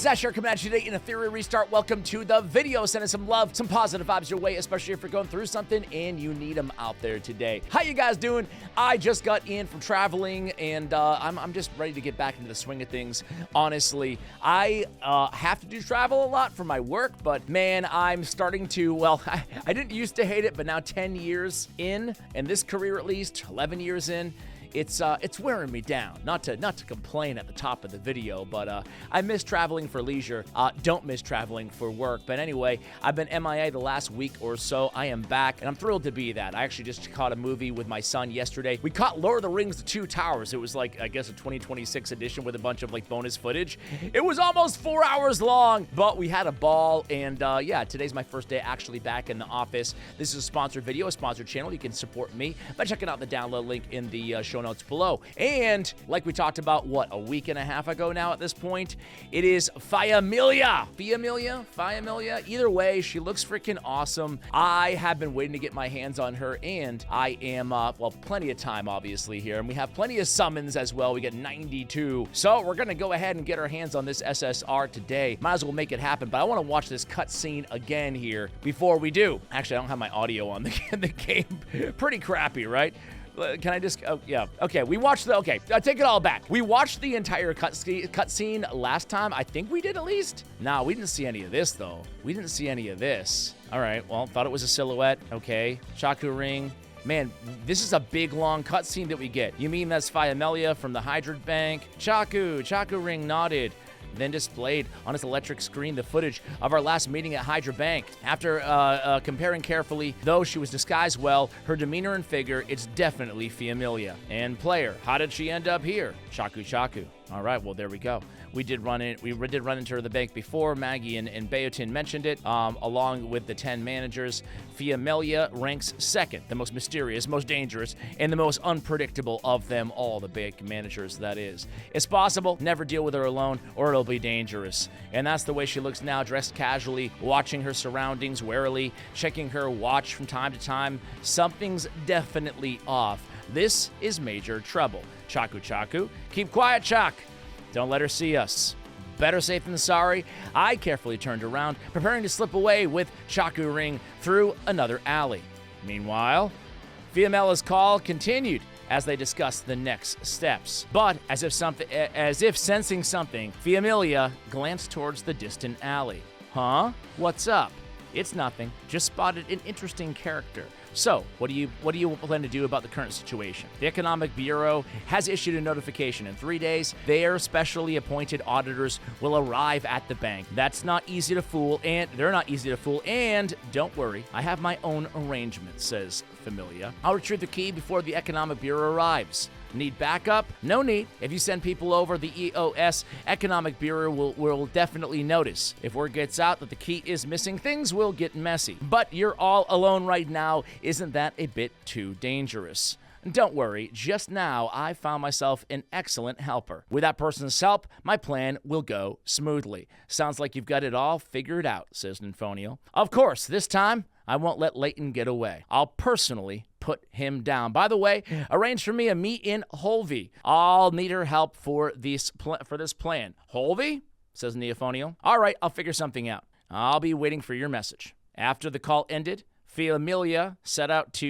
This is Asher coming at you today in Etheria Restart. Welcome to the video. Sending some love, some positive vibes your way, especially if you're going through something and you need them out there today. How you guys doing? I just got in from traveling and I'm just ready to get back into the swing of things. Honestly, I have to do travel a lot for my work, but man, I'm starting to, well, I didn't used to hate it, but now 10 years in this career at least, 11 years in, it's wearing me down. Not to complain at the top of the video, but I miss traveling for leisure. Don't miss traveling for work. But anyway, I've been MIA the last week or so. I am back, and I'm thrilled to be that. I actually just caught a movie with my son yesterday. We caught Lord of the Rings: The Two Towers. It was like, I guess, a 2026 edition with a bunch of like bonus footage. It was almost 4 hours long, but we had a ball. And yeah, today's my first day actually back in the office. This is a sponsored video, a sponsored channel. You can support me by checking out the download link in the show notes below. And like we talked about, what, a week and a half ago now at this point, it is Fiamelia. Fiamelia. Either way, she looks freaking awesome. I have been waiting to get my hands on her, and I am, well, plenty of time obviously here, and we have plenty of summons as well. We get 92. So we're gonna go ahead and get our hands on this SSR today. Might as well make it happen, but I want to watch this cutscene again here before we do. Actually, I don't have my audio on the game. Pretty crappy, right? Can I just, oh, yeah. Okay, we watched the, okay, I take it all back. We watched the entire cutscene last time. I think we did at least. Nah, we didn't see any of this though. We didn't see any of this. All right, well, thought it was a silhouette. Okay, Chaku ring. Man, this is a big, long cutscene that we get. You mean that's Fiamelia from the Hydrant Bank? Chaku ring nodded. Then displayed on his electric screen the footage of our last meeting at Hydra Bank. After comparing carefully, though she was disguised well, her demeanor and figure, it's definitely Fiamelia. And player, how did she end up here? Chaku. All right, well, there we go. We did run into her the bank before. Maggie and Bayotin mentioned it, along with the 10 managers. Fiamelia ranks second, the most mysterious, most dangerous, and the most unpredictable of them all, the bank managers, that is. It's possible, never deal with her alone, or it'll be dangerous. And that's the way she looks now, dressed casually, watching her surroundings warily, checking her watch from time to time. Something's definitely off. This is major trouble. Chaku, keep quiet, Chak. Don't let her see us. Better safe than sorry. I carefully turned around, preparing to slip away with Chaku ring through another alley. Meanwhile, Fiamelia's call continued as they discussed the next steps. But as if sensing something, Fiamelia glanced towards the distant alley. Huh? What's up? It's nothing. Just spotted an interesting character. So, what do you plan to do about the current situation? The Economic Bureau has issued a notification. In 3 days, their specially appointed auditors will arrive at the bank. That's not easy to fool, and they're not easy to fool, and don't worry, I have my own arrangement, says Fiamelia. I'll retrieve the key before the Economic Bureau arrives. Need backup? No need. If you send people over, the EOS Economic Bureau will definitely notice. If word gets out that the key is missing, things will get messy. But you're all alone right now. Isn't that a bit too dangerous? Don't worry, just now I found myself an excellent helper. With that person's help, my plan will go smoothly. Sounds like you've got it all figured out, says Ninfonio. Of course, this time, I won't let Layton get away. I'll personally put him down. By the way, arrange for me a meet in Holvey. I'll need her help for this plan. Holvey? Says Neophonio. All right, I'll figure something out. I'll be waiting for your message. After the call ended, Fiamelia let out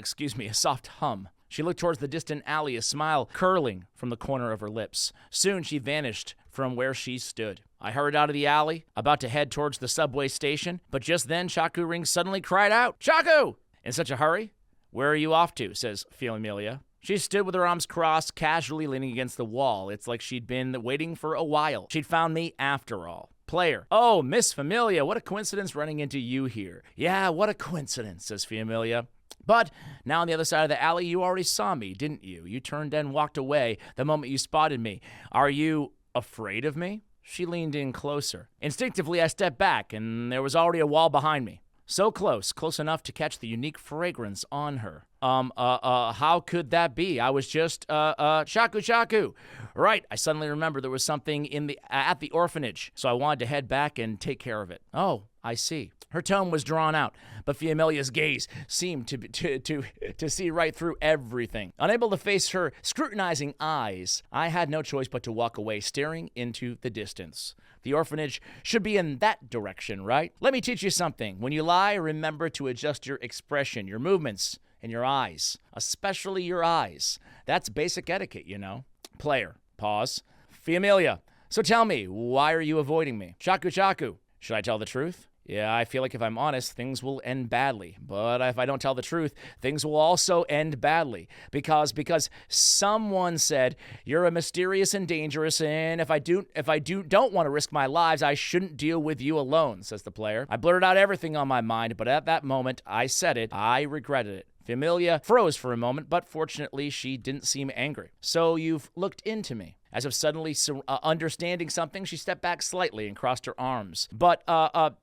a soft hum. She looked towards the distant alley, a smile curling from the corner of her lips. Soon she vanished from where she stood. I hurried out of the alley, about to head towards the subway station, but just then Chaku ring suddenly cried out, Chaku! In such a hurry? Where are you off to? Says Fiamelia. She stood with her arms crossed, casually leaning against the wall. It's like she'd been waiting for a while. She'd found me after all. Player. Oh, Miss Fiamelia, what a coincidence running into you here. Yeah, what a coincidence, says Fiamelia. But now on the other side of the alley, you already saw me, didn't you? You turned and walked away the moment you spotted me. Are you afraid of me? She leaned in closer. Instinctively, I stepped back, and there was already a wall behind me. So close enough to catch the unique fragrance on her. How could that be? I was just, Shaku. Right, I suddenly remembered there was something at the orphanage, so I wanted to head back and take care of it. Oh, I see. Her tone was drawn out, but Fiamelia's gaze seemed to see right through everything. Unable to face her scrutinizing eyes, I had no choice but to walk away, staring into the distance. The orphanage should be in that direction, right? Let me teach you something. When you lie, remember to adjust your expression, your movements, and your eyes, especially your eyes. That's basic etiquette, you know. Player. Pause. Fiamelia. So tell me, why are you avoiding me? Shaku. Should I tell the truth? Yeah, I feel like if I'm honest, things will end badly. But if I don't tell the truth, things will also end badly. Because someone said you're a mysterious and dangerous, and if I don't want to risk my lives, I shouldn't deal with you alone, says the player. I blurted out everything on my mind, but at that moment I said it. I regretted it. Fiamelia froze for a moment, but fortunately she didn't seem angry. So you've looked into me. As if suddenly understanding something, she stepped back slightly and crossed her arms. But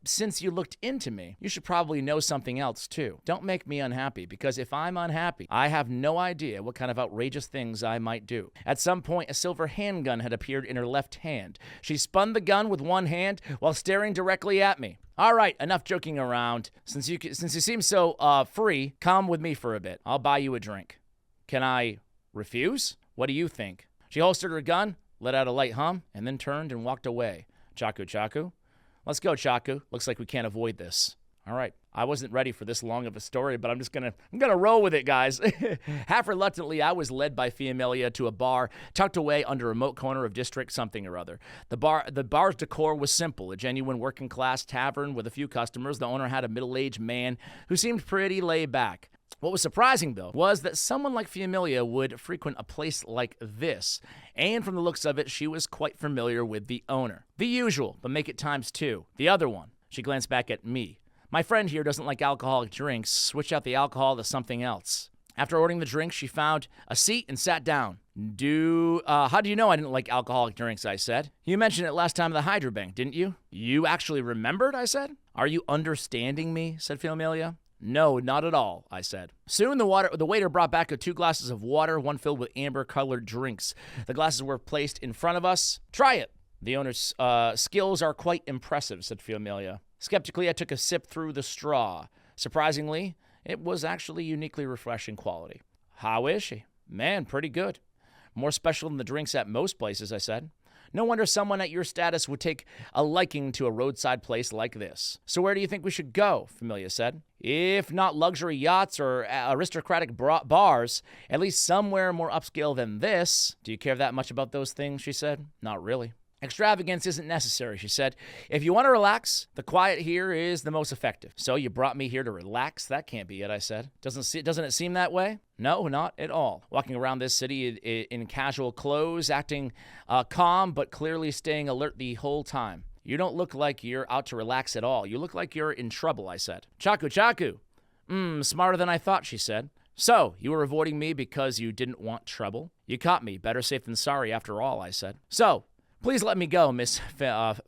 since you looked into me, you should probably know something else too. Don't make me unhappy, because if I'm unhappy, I have no idea what kind of outrageous things I might do. At some point, a silver handgun had appeared in her left hand. She spun the gun with one hand while staring directly at me. All right, enough joking around. Since you seem so free, come with me for a bit. I'll buy you a drink. Can I refuse? What do you think? She holstered her gun, let out a light hum, and then turned and walked away. Chaku. Let's go, Chaku. Looks like we can't avoid this. All right. I wasn't ready for this long of a story, but I'm gonna roll with it, guys. Half reluctantly, I was led by Fiamelia to a bar tucked away under a remote corner of District something or other. The bar's decor was simple, a genuine working class tavern with a few customers. The owner had a middle-aged man who seemed pretty laid back. What was surprising, though, was that someone like Fiamelia would frequent a place like this, and from the looks of it, she was quite familiar with the owner. The usual, but make it times two. The other one. She glanced back at me. My friend here doesn't like alcoholic drinks. Switch out the alcohol to something else. After ordering the drink, she found a seat and sat down. How do you know I didn't like alcoholic drinks, I said. You mentioned it last time at the Hydro Bank, didn't you? You actually remembered, I said. Are you understanding me, said Fiamelia. No, not at all, I said. Soon the waiter brought back 2 glasses of water, one filled with amber-colored drinks. The glasses were placed in front of us. Try it. The owner's skills are quite impressive, said Fiamelia. Skeptically, I took a sip through the straw. Surprisingly, it was actually uniquely refreshing quality. How is she? Man, pretty good. More special than the drinks at most places, I said. No wonder someone at your status would take a liking to a roadside place like this. So where do you think we should go? Fiamelia said. If not luxury yachts or aristocratic bars, at least somewhere more upscale than this. Do you care that much about those things? She said. Not really. Extravagance isn't necessary, she said. If you want to relax, the quiet here is the most effective. So you brought me here to relax? That can't be it, I said. Doesn't it seem that way? No, not at all. Walking around this city in casual clothes, acting calm, but clearly staying alert the whole time. You don't look like you're out to relax at all. You look like you're in trouble, I said. Chaku. Smarter than I thought, she said. So, you were avoiding me because you didn't want trouble? You caught me. Better safe than sorry after all, I said. So, please let me go, Miss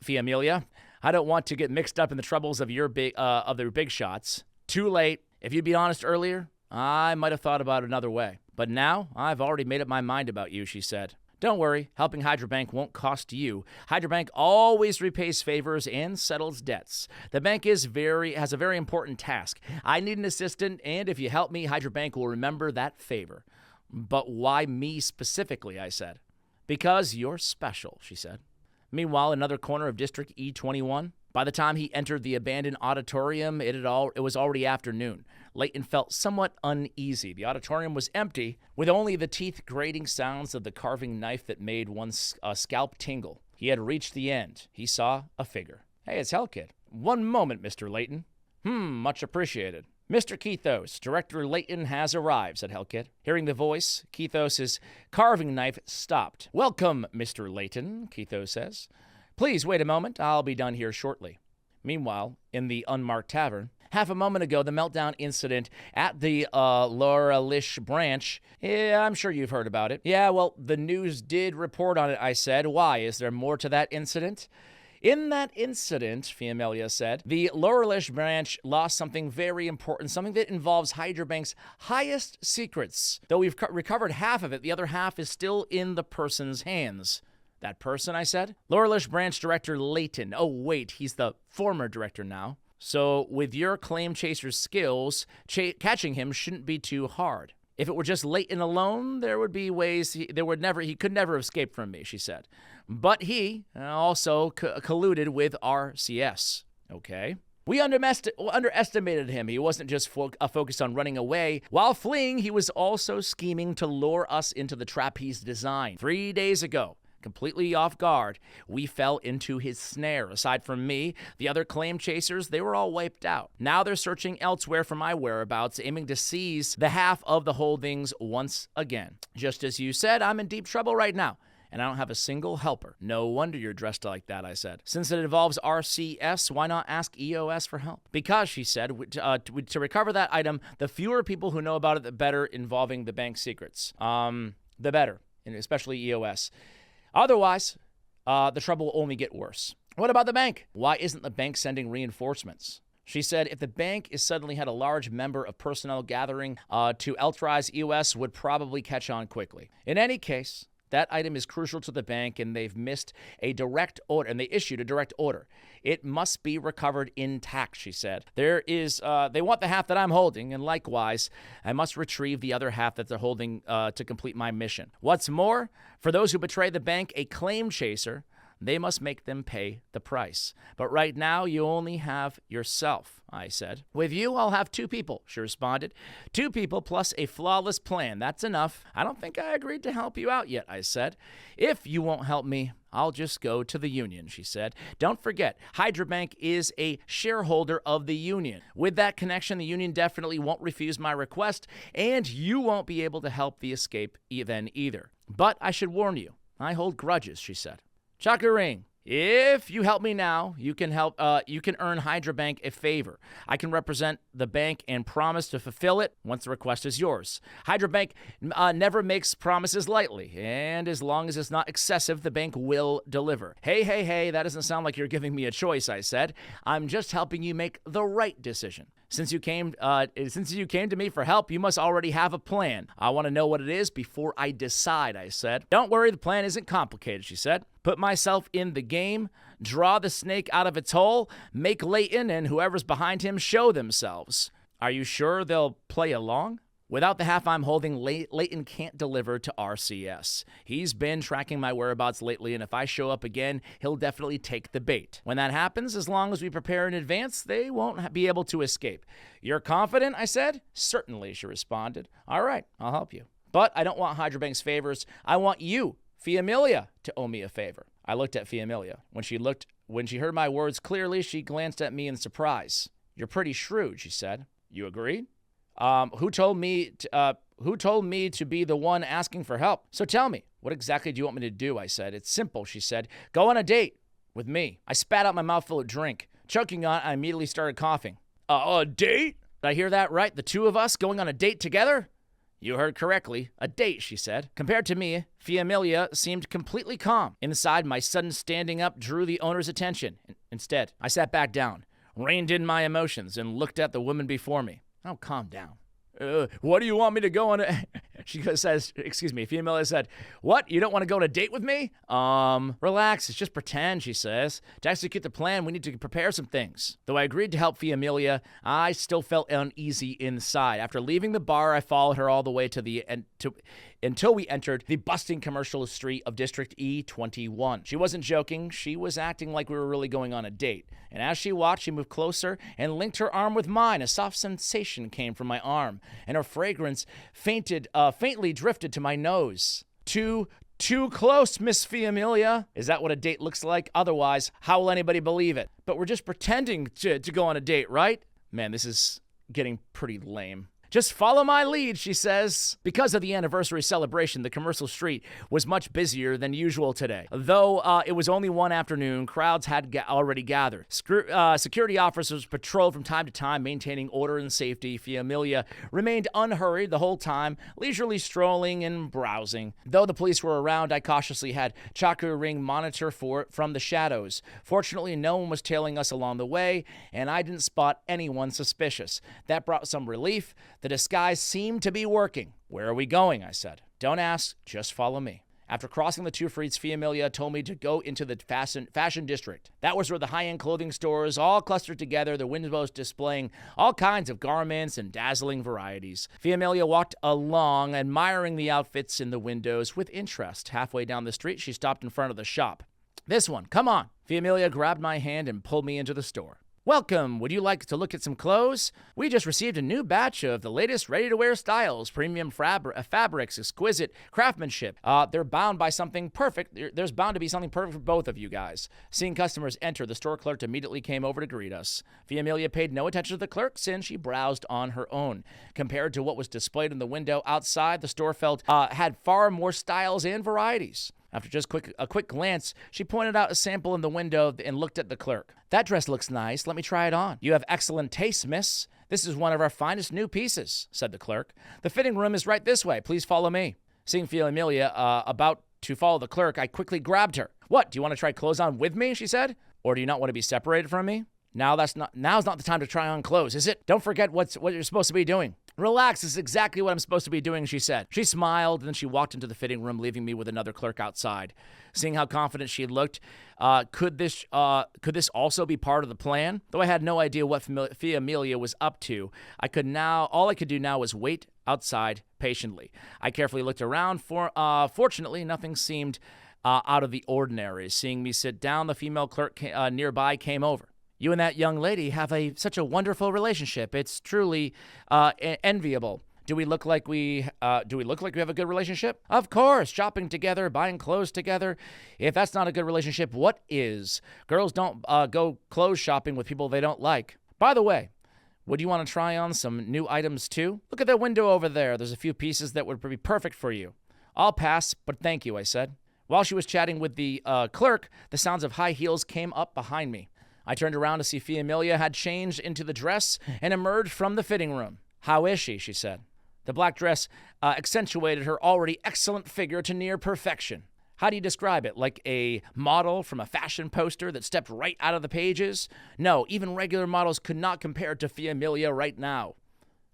Fiamelia. I don't want to get mixed up in the troubles of your big shots. Too late. If you'd been honest earlier, I might have thought about it another way. But now, I've already made up my mind about you, she said. Don't worry, helping Hydro Bank won't cost you. Hydro Bank always repays favors and settles debts. The bank has a very important task. I need an assistant, and if you help me, Hydro Bank will remember that favor. But why me specifically, I said. Because you're special, she said. Meanwhile, another corner of District E21. By the time he entered the abandoned auditorium, it was already afternoon. Layton felt somewhat uneasy. The auditorium was empty, with only the teeth-grating sounds of the carving knife that made one's scalp tingle. He had reached the end. He saw a figure. Hey, it's Hellkid. One moment, Mr. Layton. Much appreciated. Mr. Kethos, Director Layton has arrived, said Hellkid. Hearing the voice, Kethos' carving knife stopped. Welcome, Mr. Layton, Kethos says. Please wait a moment. I'll be done here shortly. Meanwhile, in the unmarked tavern, half a moment ago, the meltdown incident at the Laurelish branch. Yeah, I'm sure you've heard about it. Yeah, well, the news did report on it, I said. Why? Is there more to that incident? In that incident, Fiamelia said, the Lorelish branch lost something very important, something that involves Hydra Bank's highest secrets. Though we've recovered half of it, the other half is still in the person's hands. That person, I said? Lorelish branch director Layton. Oh, wait, he's the former director now. So with your claim chaser's skills, catching him shouldn't be too hard. If it were just Layton alone, there would be ways he could never escape from me, she said. But he also colluded with RCS. Okay. We underestimated him. He wasn't just focused on running away. While fleeing, he was also scheming to lure us into the trap he's designed. 3 days ago, completely off guard, we fell into his snare. Aside from me, the other claim chasers, they were all wiped out. Now they're searching elsewhere for my whereabouts, aiming to seize the half of the holdings once again. Just as you said, I'm in deep trouble right now, and I don't have a single helper. No wonder you're dressed like that, I said. Since it involves RCS, why not ask EOS for help? Because, she said, to recover that item, the fewer people who know about it, the better, involving the bank's secrets. The better, and especially EOS. Otherwise, the trouble will only get worse. What about the bank? Why isn't the bank sending reinforcements? She said if the bank suddenly had a large member of personnel gathering to authorize EOS would probably catch on quickly. In any case, that item is crucial to the bank, and they've missed a direct order, and they issued a direct order. It must be recovered intact, she said. They want the half that I'm holding, and likewise, I must retrieve the other half that they're holding to complete my mission. What's more, for those who betray the bank, a claim chaser, they must make them pay the price. But right now, you only have yourself, I said. With you, I'll have 2 people, she responded. 2 people plus a flawless plan. That's enough. I don't think I agreed to help you out yet, I said. If you won't help me, I'll just go to the union, she said. Don't forget, Hydra Bank is a shareholder of the union. With that connection, the union definitely won't refuse my request, and you won't be able to help the escape then either. But I should warn you, I hold grudges, she said. Chakaring. If you help me now, you can earn Hydra Bank a favor. I can represent the bank and promise to fulfill it once the request is yours. Hydra Bank never makes promises lightly, and as long as it's not excessive, the bank will deliver. Hey, that doesn't sound like you're giving me a choice, I said. I'm just helping you make the right decision. Since you came to me for help, you must already have a plan. I want to know what it is before I decide, I said. Don't worry, the plan isn't complicated, she said. Put myself in the game, draw the snake out of its hole, make Layton and whoever's behind him show themselves. Are you sure they'll play along? Without the half I'm holding, Layton can't deliver to RCS. He's been tracking my whereabouts lately, and if I show up again, he'll definitely take the bait. When that happens, as long as we prepare in advance, they won't be able to escape. You're confident, I said? Certainly, she responded. All right, I'll help you. But I don't want Hydra Bank's favors. I want you, Fiamelia, to owe me a favor. I looked at Fiamelia. When she heard my words clearly, she glanced at me in surprise. You're pretty shrewd, she said. You agree? Who told me to be the one asking for help? So tell me, what exactly do you want me to do? I said. It's simple, she said. Go on a date with me. I spat out my mouthful of drink. Choking on it, I immediately started coughing. A date? Did I hear that right? The 2 of us going on a date together? You heard correctly. A date, she said. Compared to me, Fiamelia seemed completely calm. Inside, my sudden standing up drew the owner's attention. Instead, I sat back down, reined in my emotions, and looked at the woman before me. Oh, calm down. What do you want me to go on a... She says, Fiamelia said, what? You don't want to go on a date with me? Relax, it's just pretend, she says. To execute the plan, we need to prepare some things. Though I agreed to help Fiamelia, I still felt uneasy inside. After leaving the bar, I followed her all the way until we entered the bustling commercial street of District E21. She wasn't joking. She was acting like we were really going on a date. And as she watched, she moved closer and linked her arm with mine. A soft sensation came from my arm, and her fragrance faintly drifted to my nose. Too close, Miss Fiamelia. Is that what a date looks like? Otherwise, how will anybody believe it? But we're just pretending to go on a date, right? Man, this is getting pretty lame. Just follow my lead, she says. Because of the anniversary celebration, the commercial street was much busier than usual today. Though it was only one afternoon, crowds had already gathered. Security officers patrolled from time to time, maintaining order and safety. Fiamelia remained unhurried the whole time, leisurely strolling and browsing. Though the police were around, I cautiously had Chaku Ring monitor for it from the shadows. Fortunately, no one was tailing us along the way, and I didn't spot anyone suspicious. That brought some relief. The disguise seemed to be working. Where are we going? I said. Don't ask, just follow me. After crossing the two streets, Fiamelia told me to go into the fashion district. That was where the high-end clothing stores all clustered together, the windows displaying all kinds of garments and dazzling varieties. Fiamelia walked along, admiring the outfits in the windows with interest. Halfway down the street, she stopped in front of the shop. This one, come on. Fiamelia grabbed my hand and pulled me into the store. Welcome. Would you like to look at some clothes? We just received a new batch of the latest ready-to-wear styles, premium fabrics, exquisite craftsmanship. They're bound by something perfect. There's bound to be something perfect for both of you guys. Seeing customers enter, the store clerk immediately came over to greet us. Fiamelia paid no attention to the clerk since she browsed on her own. Compared to what was displayed in the window outside, the store had far more styles and varieties. After just a quick glance, she pointed out a sample in the window and looked at the clerk. That dress looks nice. Let me try it on. You have excellent taste, miss. This is one of our finest new pieces, said the clerk. The fitting room is right this way. Please follow me. Seeing Fiamelia about to follow the clerk, I quickly grabbed her. What, do you want to try clothes on with me, she said? Or do you not want to be separated from me? Now's not the time to try on clothes, is it? Don't forget what you're supposed to be doing. Relax, this is exactly what I'm supposed to be doing, she said. She smiled, and then she walked into the fitting room, leaving me with another clerk outside. Seeing how confident she looked, could this also be part of the plan? Though I had no idea what Fiamelia was up to, all I could do now was wait outside patiently. I carefully looked around. Fortunately, nothing seemed out of the ordinary. Seeing me sit down, the female clerk nearby came over. You and that young lady have such a wonderful relationship. It's truly enviable. Do we look like we have a good relationship? Of course, shopping together, buying clothes together. If that's not a good relationship, what is? Girls don't go clothes shopping with people they don't like. By the way, would you want to try on some new items too? Look at that window over there. There's a few pieces that would be perfect for you. I'll pass, but thank you, I said. While she was chatting with the clerk, the sounds of high heels came up behind me. I turned around to see Fiamelia had changed into the dress and emerged from the fitting room. How is she? She said. The black dress accentuated her already excellent figure to near perfection. How do you describe it? Like a model from a fashion poster that stepped right out of the pages? No, even regular models could not compare to Fiamelia right now.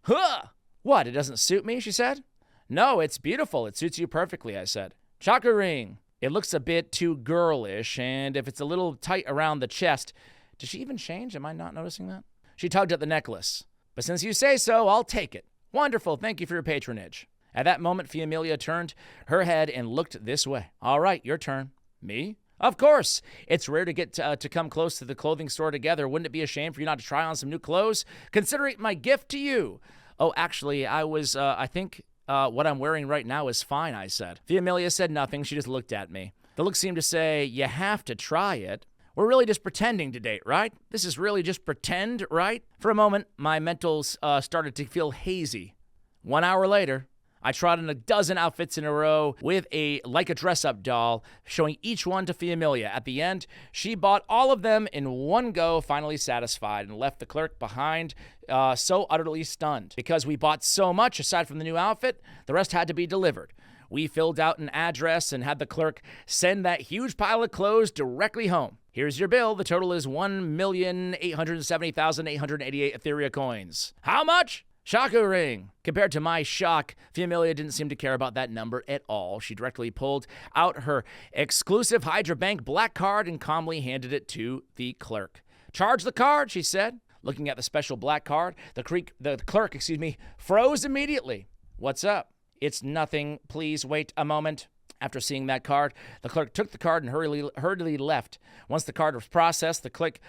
Huh! What, it doesn't suit me, she said. No, it's beautiful. It suits you perfectly, I said. Chakra ring. It looks a bit too girlish, and if it's a little tight around the chest... Did she even change? Am I not noticing that? She tugged at the necklace. But since you say so, I'll take it. Wonderful. Thank you for your patronage. At that moment, Fiamelia turned her head and looked this way. All right, your turn. Me? Of course. It's rare to get to come close to the clothing store together. Wouldn't it be a shame for you not to try on some new clothes? Consider it my gift to you. Oh, actually, I think what I'm wearing right now is fine, I said. Fiamelia said nothing. She just looked at me. The look seemed to say, you have to try it. We're really just pretending to date, right? This is really just pretend, right? For a moment, my mentals started to feel hazy. 1 hour later, I tried on a dozen outfits in a row with like a dress-up doll, showing each one to Fiamelia. At the end, she bought all of them in one go, finally satisfied, and left the clerk behind so utterly stunned. Because we bought so much, aside from the new outfit, the rest had to be delivered. We filled out an address and had the clerk send that huge pile of clothes directly home. Here's your bill. The total is 1,870,888 Etheria coins. How much? Shaku ring. Compared to my shock, Fiamelia didn't seem to care about that number at all. She directly pulled out her exclusive Hydra Bank black card and calmly handed it to the clerk. Charge the card, she said. Looking at the special black card, the clerk froze immediately. What's up? It's nothing. Please wait a moment. After seeing that card, the clerk took the card and hurriedly left. Once the card was processed, the clerk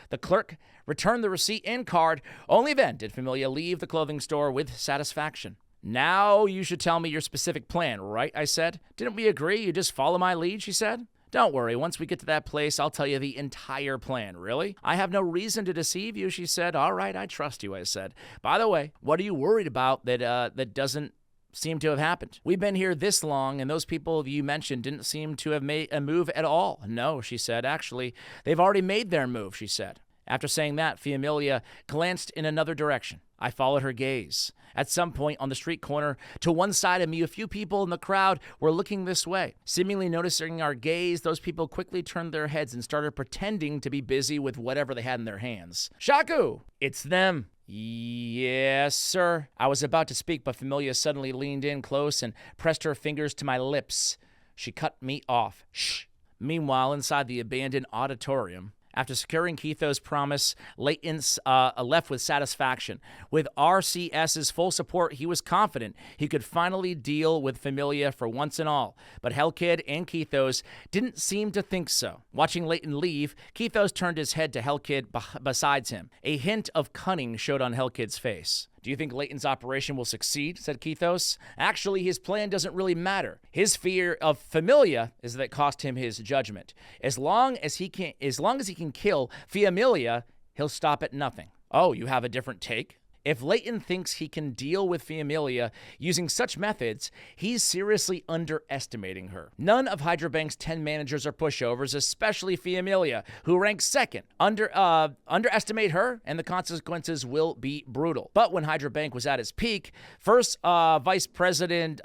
returned the receipt and card. Only then did Fiamelia leave the clothing store with satisfaction. Now you should tell me your specific plan, right? I said. Didn't we agree? You just follow my lead, she said. Don't worry, once we get to that place, I'll tell you the entire plan. Really? I have no reason to deceive you, she said. All right, I trust you, I said. By the way, what are you worried about that doesn't seem to have happened? We've been here this long, and those people you mentioned didn't seem to have made a move at all. No, she said. Actually, they've already made their move, she said. After saying that, Fiamelia glanced in another direction. I followed her gaze. At some point on the street corner, to one side of me, a few people in the crowd were looking this way. Seemingly noticing our gaze, those people quickly turned their heads and started pretending to be busy with whatever they had in their hands. Shaku! It's them. Yes, sir. I was about to speak, but Fiamelia suddenly leaned in close and pressed her fingers to my lips. She cut me off. Shh. Meanwhile, inside the abandoned auditorium, after securing Keithos' promise, Layton left with satisfaction. With RCS's full support, he was confident he could finally deal with Fiamelia for once and all. But Hellkid and Keithos didn't seem to think so. Watching Layton leave, Keithos turned his head to Hellkid besides him. A hint of cunning showed on Hellkid's face. Do you think Layton's operation will succeed? Said Keithos. Actually, his plan doesn't really matter. His fear of Fiamelia is that it cost him his judgment. As long as he can kill Fiamelia, he'll stop at nothing. Oh, you have a different take? If Layton thinks he can deal with Fiamelia using such methods, he's seriously underestimating her. None of Hydra Bank's 10 managers are pushovers, especially Fiamelia, who ranks second. Underestimate her, and the consequences will be brutal. But when Hydra Bank was at its peak, first Vice President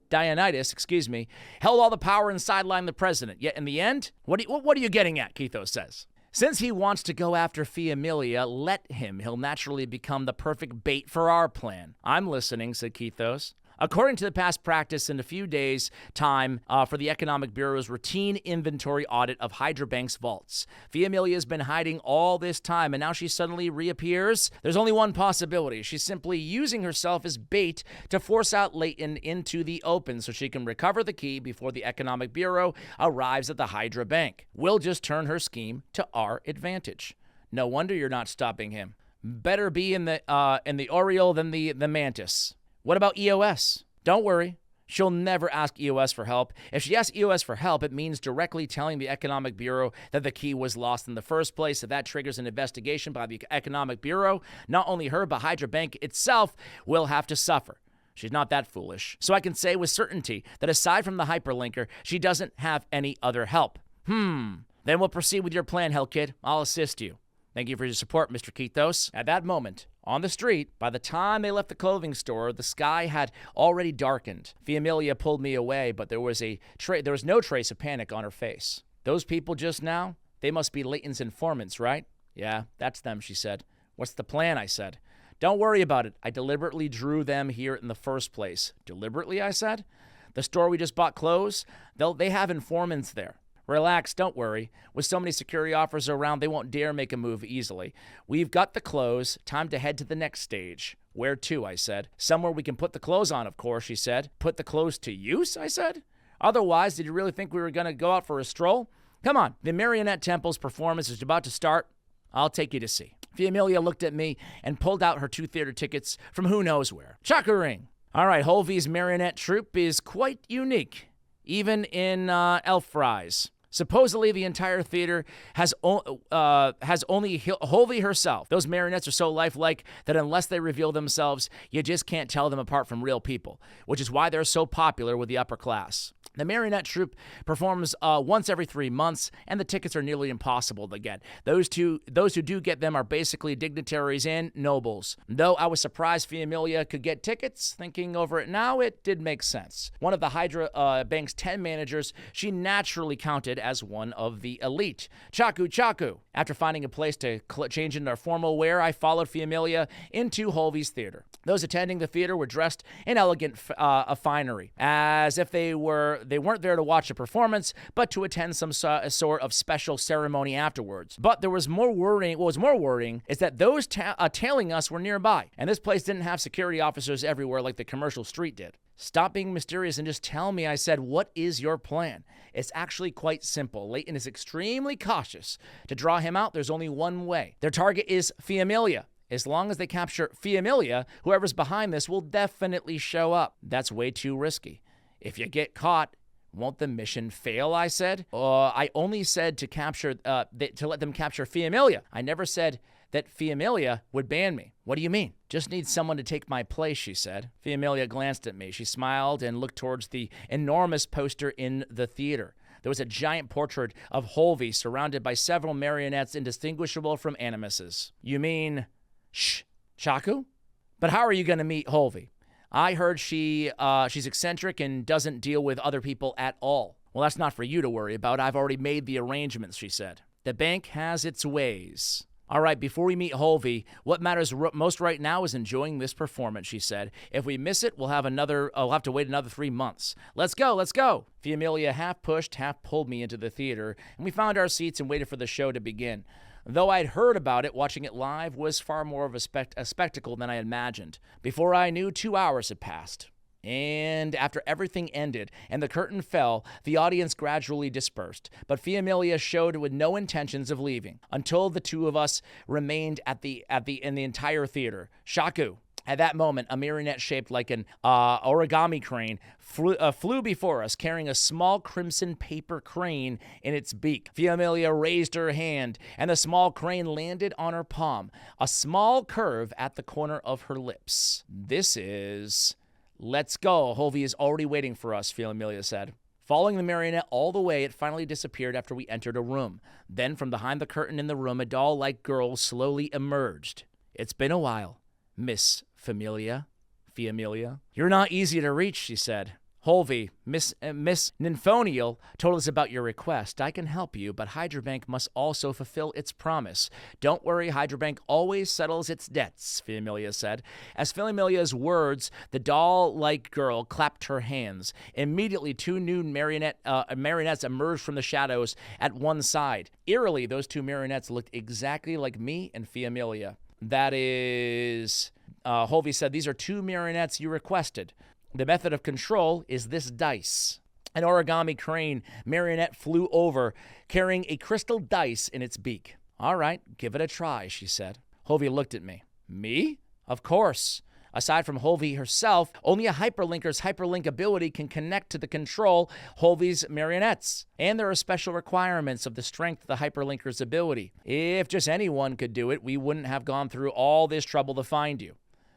Dionysus, held all the power and sidelined the president. Yet in the end, what are you getting at, Keithos says. Since he wants to go after Fiamelia, let him. He'll naturally become the perfect bait for our plan. I'm listening, said Keithos. According to the past practice, in a few days' time for the Economic Bureau's routine inventory audit of Hydra Bank's vaults. Fiamelia's been hiding all this time, and now she suddenly reappears. There's only one possibility. She's simply using herself as bait to force out Layton into the open so she can recover the key before the Economic Bureau arrives at the Hydra Bank. We'll just turn her scheme to our advantage. No wonder you're not stopping him. Better be in the Oriole than the Mantis. What about EOS? Don't worry. She'll never ask EOS for help. If she asks EOS for help, it means directly telling the Economic Bureau that the key was lost in the first place. If that triggers an investigation by the Economic Bureau, not only her, but Hydra Bank itself will have to suffer. She's not that foolish. So I can say with certainty that aside from the hyperlinker, she doesn't have any other help. Then we'll proceed with your plan, Hellkid. I'll assist you. Thank you for your support, Mr. Keithos. At that moment, on the street, by the time they left the clothing store, the sky had already darkened. Fiamelia pulled me away, but there was no trace of panic on her face. Those people just now, they must be Layton's informants, right? Yeah, that's them, she said. What's the plan, I said. Don't worry about it. I deliberately drew them here in the first place. Deliberately, I said? The store we just bought clothes, they have informants there. Relax, don't worry. With so many security officers around, they won't dare make a move easily. We've got the clothes. Time to head to the next stage. Where to, I said. Somewhere we can put the clothes on, of course, she said. Put the clothes to use, I said. Otherwise, did you really think we were going to go out for a stroll? Come on, the Marionette Temple's performance is about to start. I'll take you to see. Fiamelia looked at me and pulled out her 2 theater tickets from who knows where. Chaka-ring. All right, Holvy's marionette troupe is quite unique, even in elf fries. Supposedly, the entire theater has only Holvy herself. Those marionettes are so lifelike that unless they reveal themselves, you just can't tell them apart from real people, which is why they're so popular with the upper class. The marionette troupe performs once every 3 months, and the tickets are nearly impossible to get. Those who do get them are basically dignitaries and nobles. Though I was surprised Fiamelia could get tickets, thinking over it now, it did make sense. One of the Hydra Bank's 10 managers, she naturally counted as one of the elite. Chaku. After finding a place to change into our formal wear, I followed Fiamelia into Holvy's theater. Those attending the theater were dressed in elegant finery, as if they weren't there to watch a performance, but to attend some sort of special ceremony afterwards. But what was more worrying is that those tailing us were nearby, and this place didn't have security officers everywhere like the commercial street did. Stop being mysterious and just tell me, I said. What is your plan? It's actually quite simple. Layton is extremely cautious. To draw him out, there's only one way. Their target is Fiamelia. As long as they capture Fiamelia, whoever's behind this will definitely show up. That's way too risky. If you get caught, Won't the mission fail, I said. I only said to let them capture Fiamelia. I never said that Fiamelia would ban me. What do you mean? Just need someone to take my place, she said. Fiamelia glanced at me. She smiled and looked towards the enormous poster in the theater. There was a giant portrait of Holvey surrounded by several marionettes indistinguishable from animuses. You mean, Chaku? But how are you going to meet Holvey? I heard she's eccentric and doesn't deal with other people at all. Well, that's not for you to worry about. I've already made the arrangements, she said. The bank has its ways. All right, before we meet Holvey, what matters most right now is enjoying this performance, she said. If we miss it, we'll have to wait another 3 months. Let's go, let's go. Fiamelia half pushed, half pulled me into the theater, and we found our seats and waited for the show to begin. Though I'd heard about it, watching it live was far more of a spectacle than I imagined. Before I knew, 2 hours had passed. And after everything ended and the curtain fell, the audience gradually dispersed. But Fiamelia showed with no intentions of leaving until the two of us remained in the entire theater. Chaku. At that moment, a marionette shaped like an origami crane flew before us, carrying a small crimson paper crane in its beak. Fiamelia raised her hand, and the small crane landed on her palm, a small curve at the corner of her lips. This is... Let's go. Holvey is already waiting for us, Fiamelia said. Following the marionette all the way, it finally disappeared after we entered a room. Then, from behind the curtain in the room, a doll-like girl slowly emerged. It's been a while, Miss Fiamelia. You're not easy to reach, she said. Holvey, Miss Nymphonial told us about your request. I can help you, but Hydrabank must also fulfill its promise. Don't worry, Hydrabank always settles its debts, Fiamelia said. As Fiamelia's words, the doll-like girl clapped her hands. Immediately, two new marionettes emerged from the shadows at one side. Eerily, those two marionettes looked exactly like me and Fiamelia. That is... Holvey said, these are two marionettes you requested. The method of control is this dice. An origami crane marionette flew over, carrying a crystal dice in its beak. All right, give it a try, she said. Holvey looked at me. Me? Of course. Aside from Holvey herself, only a hyperlinker's hyperlink ability can connect to the control Holvey's marionettes. And there are special requirements of the strength of the hyperlinker's ability. If just anyone could do it, we wouldn't have gone through all this trouble to find you.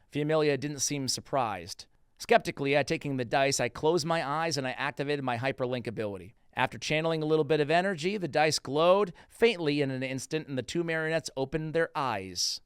Fiamelia didn't seem surprised. Skeptically, taking the dice, I closed my eyes and I activated my hyperlink ability. After channeling a little bit of energy, the dice glowed faintly in an instant and the two marionettes opened their eyes.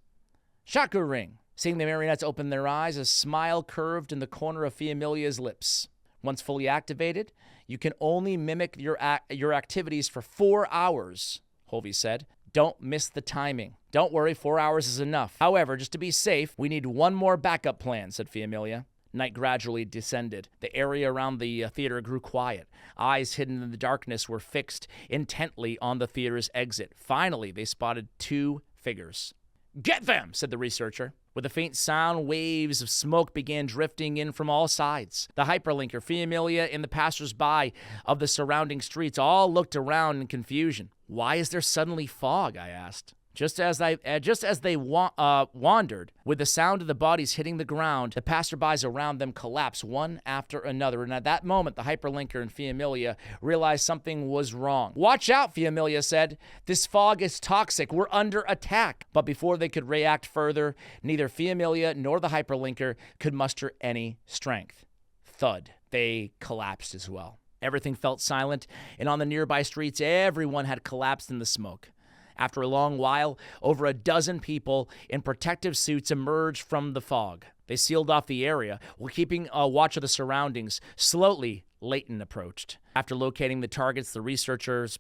Chaku ring. Seeing the marionettes open their eyes, a smile curved in the corner of Fiamelia's lips. Once fully activated, you can only mimic your activities for 4 hours, Holvey said. Don't miss the timing. Don't worry, 4 hours is enough. However, just to be safe, we need one more backup plan, said Fiamelia. Night gradually descended. The area around the theater grew quiet. Eyes hidden in the darkness were fixed intently on the theater's exit. Finally, they spotted two figures. Get them, said the researcher. With a faint sound, waves of smoke began drifting in from all sides. The hyperlinker, Fiamelia, and the passersby of the surrounding streets all looked around in confusion. Why is there suddenly fog? I asked. Just as they wandered, with the sound of the bodies hitting the ground, the passerbys around them collapsed one after another. And at that moment, the hyperlinker and Fiamelia realized something was wrong. Watch out, Fiamelia said. This fog is toxic. We're under attack. But before they could react further, neither Fiamelia nor the hyperlinker could muster any strength. Thud. They collapsed as well. Everything felt silent, and on the nearby streets, everyone had collapsed in the smoke. After a long while, over a dozen people in protective suits emerged from the fog. They sealed off the area while keeping a watch of the surroundings. Slowly, Layton approached. After locating the targets, the researchers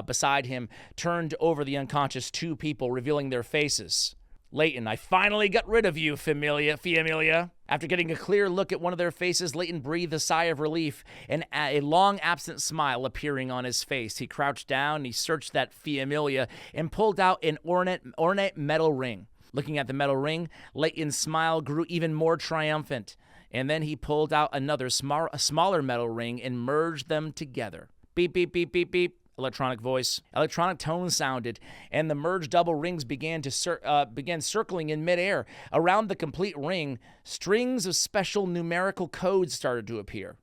beside him turned over the unconscious two people, revealing their faces. Layton, I finally got rid of you, Fiamelia. After getting a clear look at one of their faces, Layton breathed a sigh of relief and a long-absent smile appearing on his face. He crouched down, and he searched that Fiamelia and pulled out an ornate metal ring. Looking at the metal ring, Layton's smile grew even more triumphant, and then he pulled out another smaller metal ring and merged them together. Beep, beep, beep, beep, beep. Electronic voice. Electronic tones sounded, and the merged double rings began circling in midair. Around the complete ring, strings of special numerical codes started to appear.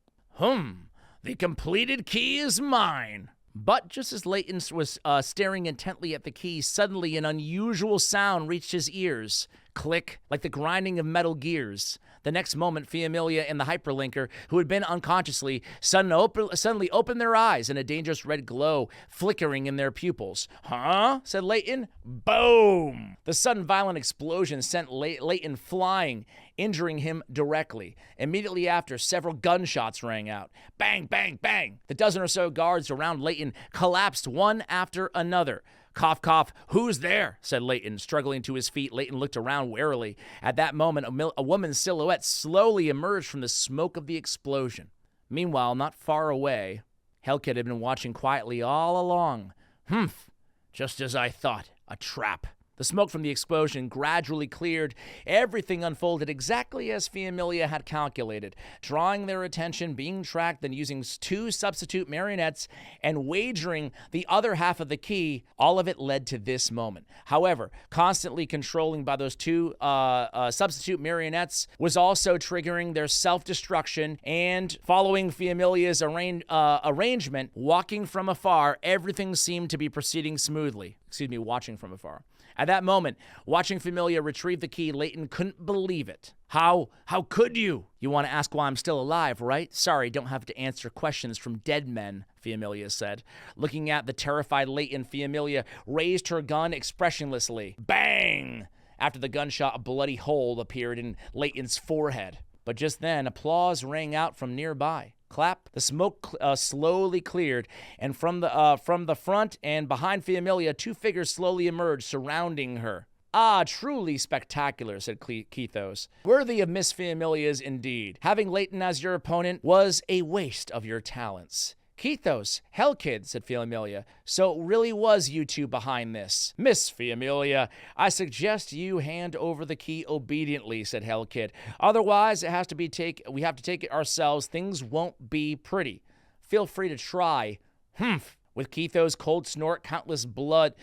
The completed key is mine. But just as Layton was staring intently at the key, suddenly an unusual sound reached his ears. Click, like the grinding of metal gears. The next moment, Fiamelia and the hyperlinker, who had been unconsciously, suddenly opened their eyes, and a dangerous red glow flickering in their pupils. Huh? Said Layton. Boom! The sudden violent explosion sent Layton flying, injuring him directly. Immediately after, several gunshots rang out. Bang, bang, bang! The dozen or so guards around Layton collapsed one after another. Cough, cough. Who's there? Said Layton, struggling to his feet. Layton looked around warily. At that moment, a woman's silhouette slowly emerged from the smoke of the explosion. Meanwhile, not far away, Hellkid had been watching quietly all along. Humph. Just as I thought. A trap. The smoke from the explosion gradually cleared. Everything unfolded exactly as Fiamelia had calculated, drawing their attention, being tracked, then using 2 substitute marionettes and wagering the other half of the key. All of it led to this moment. However, constantly controlling by those 2 substitute marionettes was also triggering their self-destruction, and following Fiamelia's arrangement, walking from afar, everything seemed to be proceeding smoothly. Watching from afar. At that moment, watching Fiamelia retrieve the key, Layton couldn't believe it. How could you? You want to ask why I'm still alive, right? Sorry, don't have to answer questions from dead men, Fiamelia said. Looking at the terrified Layton, Fiamelia raised her gun expressionlessly. Bang! After the gunshot, a bloody hole appeared in Layton's forehead. But just then, applause rang out from nearby. Clap. The smoke slowly cleared, and from the front and behind Fiamelia, 2 figures slowly emerged, surrounding her. Ah, truly spectacular, said Kethos. Worthy of Miss Fiamelia's indeed. Having Layton as your opponent was a waste of your talents. Kethos, Hellkid, said Fiamelia. So it really was you 2 behind this. Miss Fiamelia, I suggest you hand over the key obediently, said Hellkid. Otherwise, we have to take it ourselves. Things won't be pretty. Feel free to try. Humph. With Kethos' cold snort, countless blood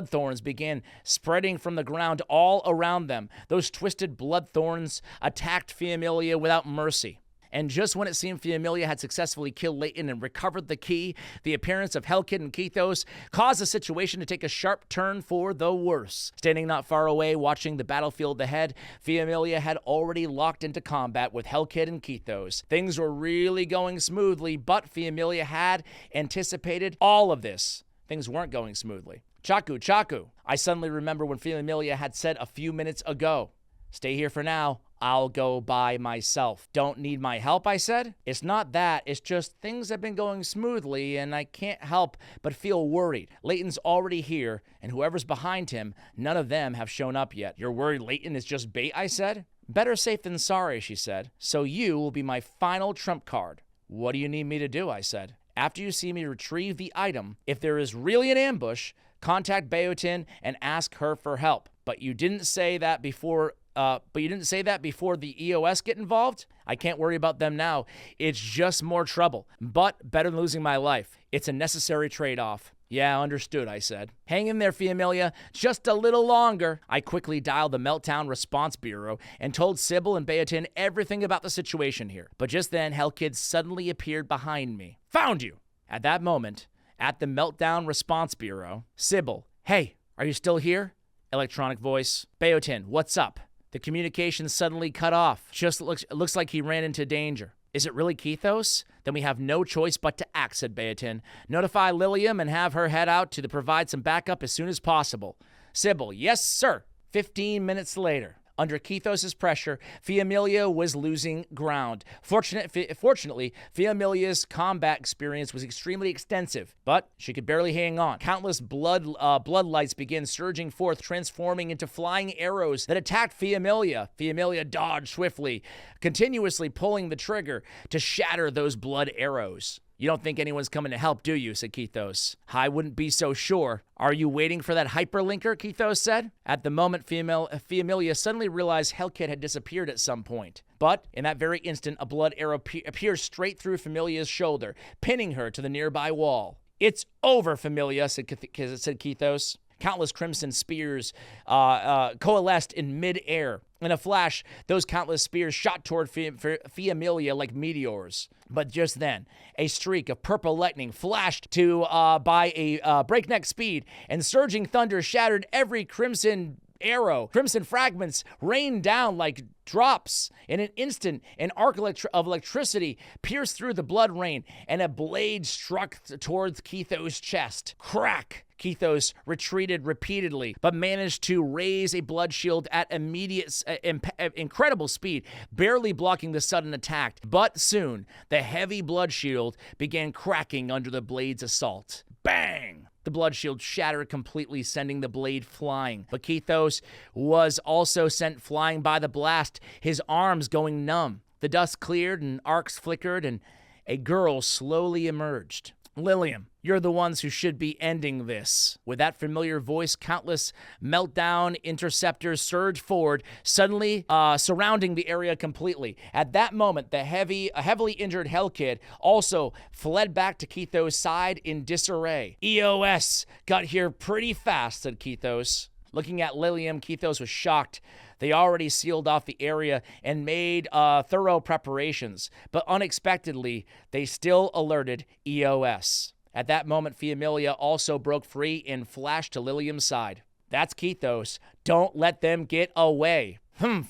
thorns began spreading from the ground all around them. Those twisted blood thorns attacked Fiamelia without mercy. And just when it seemed Fiamelia had successfully killed Layton and recovered the key, the appearance of Hellkid and Kethos caused the situation to take a sharp turn for the worse. Standing not far away, watching the battlefield ahead, Fiamelia had already locked into combat with Hellkid and Kethos. Things were really going smoothly, but Fiamelia had anticipated all of this. Things weren't going smoothly. Chaku, I suddenly remember when Fiamelia had said a few minutes ago, stay here for now. I'll go by myself. Don't need my help, I said. It's not that. It's just things have been going smoothly, and I can't help but feel worried. Layton's already here, and whoever's behind him, none of them have shown up yet. You're worried Layton is just bait, I said. Better safe than sorry, she said. So you will be my final trump card. What do you need me to do, I said. After you see me retrieve the item, if there is really an ambush, contact Beotin and ask her for help. But you didn't say that before the EOS get involved? I can't worry about them now. It's just more trouble. But better than losing my life. It's a necessary trade-off. Yeah, understood, I said. Hang in there, Fiamelia. Just a little longer. I quickly dialed the Meltdown Response Bureau and told Sybil and Beotin everything about the situation here. But just then, Hellkid suddenly appeared behind me. Found you! At that moment, at the Meltdown Response Bureau, Sybil, hey, are you still here? Electronic voice. Beotin, what's up? The communication suddenly cut off. Just looks like he ran into danger. Is it really Kethos? Then we have no choice but to act, said Beotin. Notify Liliam and have her head out to provide some backup as soon as possible. Sybil, yes, sir. 15 minutes later. Under Kethos' pressure, Fiamelia was losing ground. Fortunately, Fiamelia's combat experience was extremely extensive, but she could barely hang on. Countless blood lights began surging forth, transforming into flying arrows that attacked Fiamelia. Fiamelia dodged swiftly, continuously pulling the trigger to shatter those blood arrows. You don't think anyone's coming to help, do you? Said Kethos. I wouldn't be so sure. Are you waiting for that hyperlinker? Kethos said. At the moment, Fiamelia suddenly realized Hellkid had disappeared at some point. But in that very instant, a blood arrow appeared straight through Fiamelia's shoulder, pinning her to the nearby wall. It's over, Fiamelia, said Kethos. Countless crimson spears coalesced in mid-air, In a flash, those countless spears shot toward Fiamelia like meteors. But just then, a streak of purple lightning flashed by a breakneck speed, and surging thunder shattered every crimson arrow. Crimson fragments rained down like drops. In an instant, an arc of electricity pierced through the blood rain, and a blade struck towards Kethos' chest. Crack! Kethos retreated repeatedly, but managed to raise a blood shield at incredible speed, barely blocking the sudden attack. But soon, the heavy blood shield began cracking under the blade's assault. Bang! The blood shield shattered completely, sending the blade flying. But Kethos was also sent flying by the blast, his arms going numb. The dust cleared and arcs flickered, and a girl slowly emerged. Liliam, you're the ones who should be ending this. With that familiar voice, countless meltdown interceptors surged forward, suddenly surrounding the area completely. At that moment, the heavily injured Hellkid also fled back to Kethos' side in disarray. EOS got here pretty fast, said Kethos. Looking at Liliam, Kethos was shocked. They already sealed off the area and made thorough preparations, but unexpectedly, they still alerted EOS. At that moment, Fiamelia also broke free and flashed to Liliam's side. That's Kethos. Don't let them get away.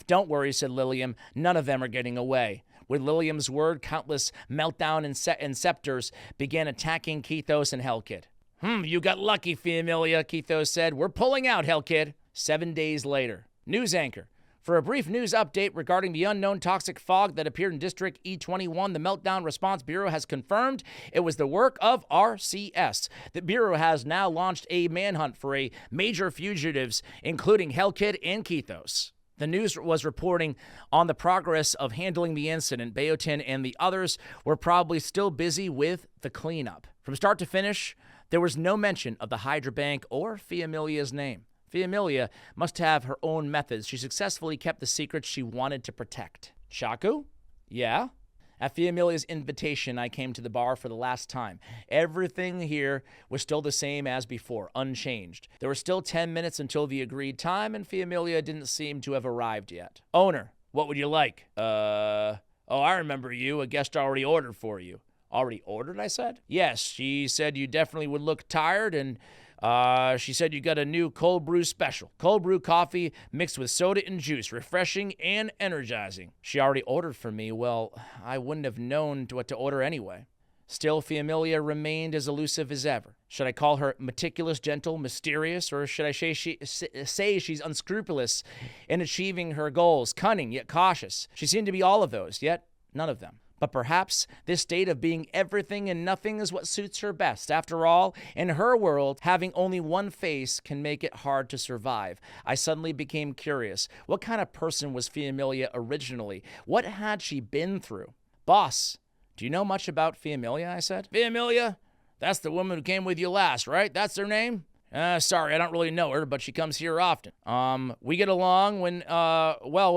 Don't worry, said Liliam. None of them are getting away. With Liliam's word, countless meltdown inceptors began attacking Kethos and Hellkid. You got lucky, Fiamelia, Kethos said. We're pulling out, Hellkid. 7 days later. News anchor. For a brief news update regarding the unknown toxic fog that appeared in District E21, the Meltdown Response Bureau has confirmed it was the work of RCS. The Bureau has now launched a manhunt for major fugitives, including Hellkid and Kethos. The news was reporting on the progress of handling the incident. Bayotin and the others were probably still busy with the cleanup. From start to finish, there was no mention of the Hydra Bank or Fiamelia's name. Fiamelia must have her own methods. She successfully kept the secrets she wanted to protect. Shaku? Yeah? At Fiamelia's invitation, I came to the bar for the last time. Everything here was still the same as before, unchanged. There were still 10 minutes until the agreed time, and Fiamelia didn't seem to have arrived yet. Owner, what would you like? Oh, I remember you. A guest already ordered for you. Already ordered, I said? Yes, she said you definitely would look tired, and she said you got a new cold brew special. Cold brew coffee mixed with soda and juice, refreshing and energizing. She already ordered for me. Well, I wouldn't have known what to order anyway. Still, Fiamelia remained as elusive as ever. Should I call her meticulous, gentle, mysterious, or should I say she's unscrupulous in achieving her goals, cunning yet cautious? She seemed to be all of those, yet none of them. But perhaps this state of being everything and nothing is what suits her best. After all, in her world, having only one face can make it hard to survive. I suddenly became curious. What kind of person was Fiamelia originally? What had she been through? Boss, do you know much about Fiamelia? I said. Fiamelia? That's the woman who came with you last, right? That's her name? Sorry, I don't really know her, but she comes here often. We get along when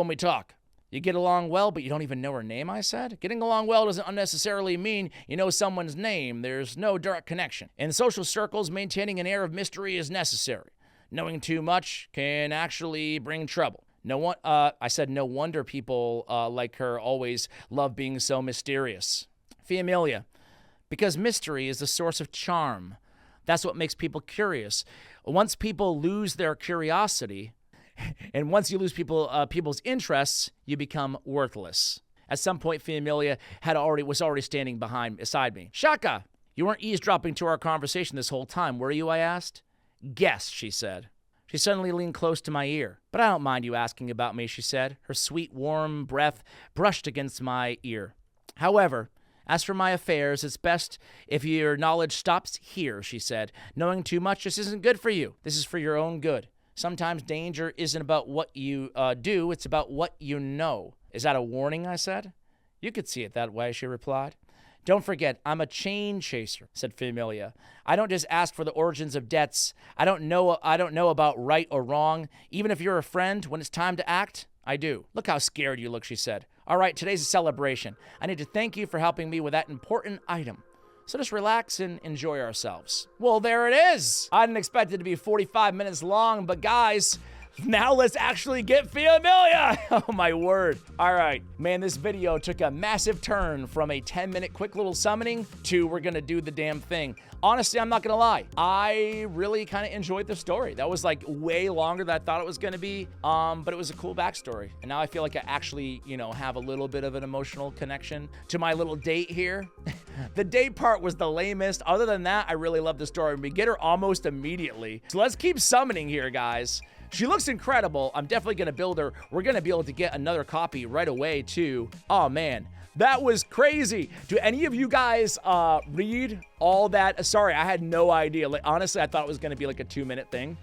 we talk. You get along well, but you don't even know her name, I said? Getting along well doesn't unnecessarily mean you know someone's name. There's no direct connection. In social circles, maintaining an air of mystery is necessary. Knowing too much can actually bring trouble. No wonder people like her always love being so mysterious. Fiamelia, because mystery is the source of charm. That's what makes people curious. Once people lose their curiosity, and once you lose people's interests, you become worthless. At some point, Fiamelia was already standing beside me. Shaka, you weren't eavesdropping to our conversation this whole time, were you? I asked. Guess, she said. She suddenly leaned close to my ear. But I don't mind you asking about me, she said. Her sweet, warm breath brushed against my ear. However, as for my affairs, it's best if your knowledge stops here, she said. Knowing too much just isn't good for you. This is for your own good. Sometimes danger isn't about what you do, it's about what you know. Is that a warning, I said. You could see it that way, she replied. Don't forget, I'm a chain chaser, said Fiamelia. I don't just ask for the origins of debts. I don't know about right or wrong. Even if you're a friend, when it's time to act, I do. Look how scared you look, she said. All right, today's a celebration. I need to thank you for helping me with that important item. So just relax and enjoy ourselves. Well, there it is. I didn't expect it to be 45 minutes long, but guys, Now let's actually get Fiamelia. Oh my word. All right, man, this video took a massive turn from a 10-minute quick little summoning to we're gonna do the damn thing. Honestly, I'm not gonna lie. I really kind of enjoyed the story. That was like way longer than I thought it was gonna be, but it was a cool backstory. And now I feel like I actually, you know, have a little bit of an emotional connection to my little date here. The date part was the lamest. Other than that, I really love the story. We get her almost immediately. So let's keep summoning here, guys. She looks incredible. I'm definitely gonna build her. We're gonna be able to get another copy right away too. Oh man, that was crazy. Do any of you guys read all that? Sorry, I had no idea. Like, honestly, I thought it was gonna be like a 2-minute thing.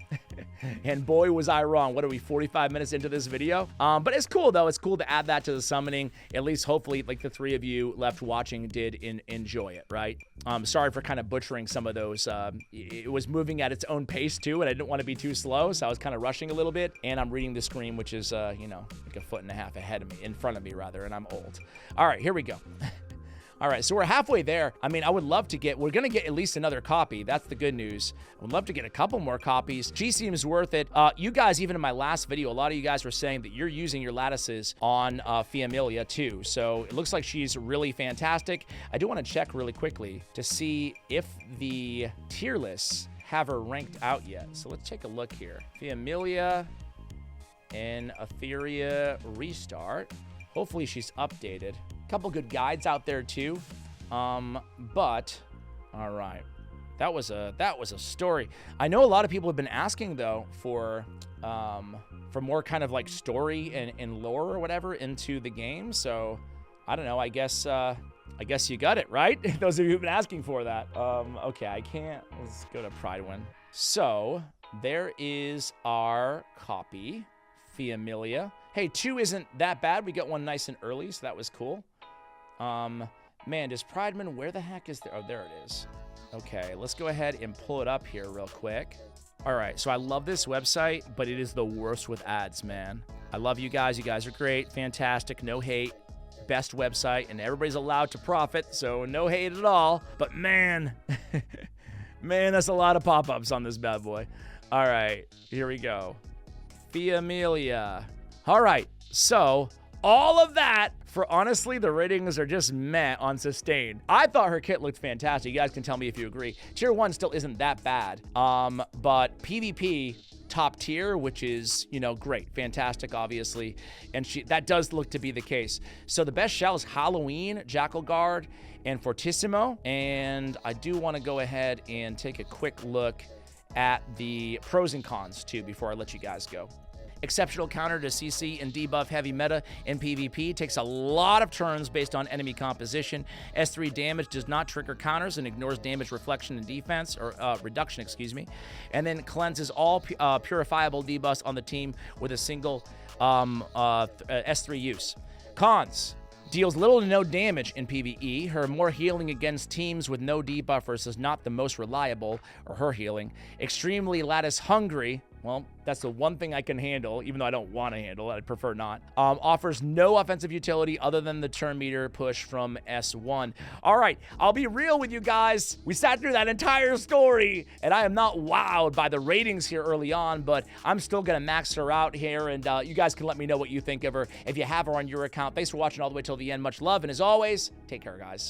And boy, was I wrong. What are we, 45 minutes into this video? But it's cool, though. It's cool to add that to the summoning. At least, hopefully, like the 3 of you left watching did enjoy it, right? Sorry for kind of butchering some of those. It was moving at its own pace, too, and I didn't want to be too slow, so I was kind of rushing a little bit. And I'm reading the screen, which is, you know, like 1.5 feet ahead of me, in front of me, rather, and I'm old. All right, here we go. All right, so we're halfway there. I mean, I would love to get, we're gonna get at least another copy. That's the good news. I would love to get a couple more copies. She seems worth it. You guys, even in my last video, a lot of you guys were saying that you're using your lattices on Fiamelia too. So it looks like she's really fantastic. I do wanna check really quickly to see if the tier lists have her ranked out yet. So let's take a look here. Fiamelia and Etheria restart. Hopefully she's updated. Couple good guides out there too, but all right, that was a story. I know a lot of people have been asking though for more kind of like story and lore or whatever into the game. So I don't know. I guess you got it right. Those of you who've been asking for that. Okay, I can't. Let's go to Pride One. So there is our copy, Fiamelia. Hey, 2 isn't that bad. We got one nice and early, so that was cool. Man, does Prideman, where the heck is there? Oh, there it is. Okay, let's go ahead and pull it up here real quick. All right, so I love this website, but it is the worst with ads, man. I love you guys. You guys are great, fantastic, no hate, best website, and everybody's allowed to profit, so no hate at all. But man, man, that's a lot of pop-ups on this bad boy. All right, here we go. Fiamelia. All right, so all of that for, honestly, the ratings are just meh on Sustain. I thought her kit looked fantastic. You guys can tell me if you agree. Tier 1 still isn't that bad. But PvP, top tier, which is, you know, great, fantastic, obviously. And that does look to be the case. So the best shell is Halloween, Jackal Guard, and Fortissimo. And I do want to go ahead and take a quick look at the pros and cons, too, before I let you guys go. Exceptional counter to CC and debuff heavy meta in PvP. Takes a lot of turns based on enemy composition. S3 damage does not trigger counters and ignores damage reflection and defense, or reduction, excuse me. And then cleanses all purifiable debuffs on the team with a single S3 use. Cons. Deals little to no damage in PvE. Her more healing against teams with no debuffers is not the most reliable, or her healing. Extremely lattice hungry. Well, that's the one thing I can handle, even though I don't want to handle it. I'd prefer not. Offers no offensive utility other than the turn meter push from S1. All right, I'll be real with you guys. We sat through that entire story, and I am not wowed by the ratings here early on, but I'm still going to max her out here, and you guys can let me know what you think of her if you have her on your account. Thanks for watching all the way till the end. Much love, and as always, take care, guys.